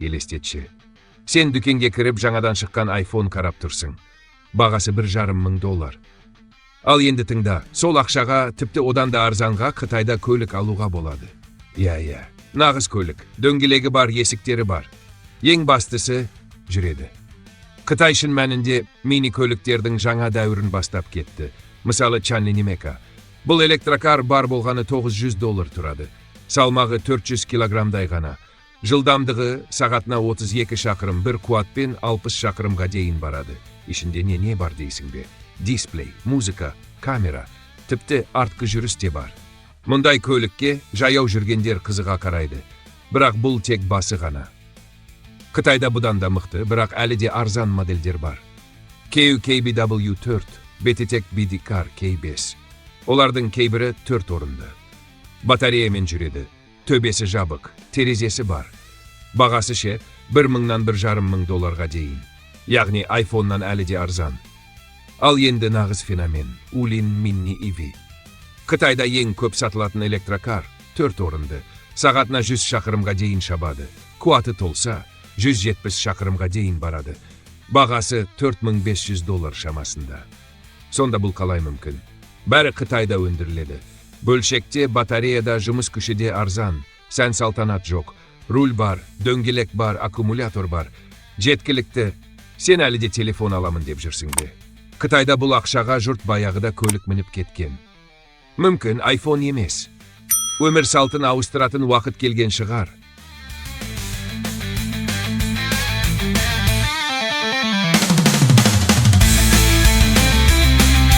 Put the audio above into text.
елестетші. Сен дүкенге кіріп жаңадан шыққан iPhone қарап тұрсың. Бағасы $1,500. Ал енді тыңда, сол ақшаға тіпті одан да арзанға Қытайда көлік алуға болады. Иә, нағыз көлік, дөңгелегі бар, есіктері бар. Ең бастысы жүреді. Қытай шын мәнінде мини көліктердің жаңа дәуірін бастап кетті. Мысалы Чанлинемека. Бұл электрокар бар болғаны $900 тұрады. Салмағы 400 килограмдай ғана. Жылдамдығы сағатына 32 шақырым, бір қуатпен 60 шақырымға дейін барады. Ішінде не бар дейсің бе? Дисплей, музыка, камера, тіпті артқы жүріс те бар. Мұндай көлікке жаяу жүргендер қызыға қарайды. Бірақ бұл тек басы ғана. Қытайда бұдан да мықты, бірақ әлі де арзан модельдер бар. KBW4, BTTEC BD-Car K5. Олардың кейбірі 4 орынды. Батареямен жүреді, төбесі жабық, терезесі бар. Бағасы ше $1,000-1,500 дейін. Яғни iPhone-нан әлі де арзан. Ал енді нағыз феномен, Улин Mini EV. Қытайда ең көп сатылатын электрокар 4 орынды, сағатына 100 шақырымға дейін шабады. Қуаты толса, 170 шақырымға дейін барады. Бағасы $4,500 шамасында. Сонда бұл қалай мүмкін? Бәрі Қытайда өндіріледі. Бөлшекте, батареяда, жұмыс күші де арзан, сән салтанат жоқ. Руль бар, дөңгелек бар, аккумулятор бар. Жеткілікті, сен әлі де телефон аламын деп жүрсің бе? Қытайда бұл ақшаға жұрт баяғыда көлік мініп кеткен. Мүмкін iPhone емес. Өмір салтын ауыстыратын уақыт келген шығар.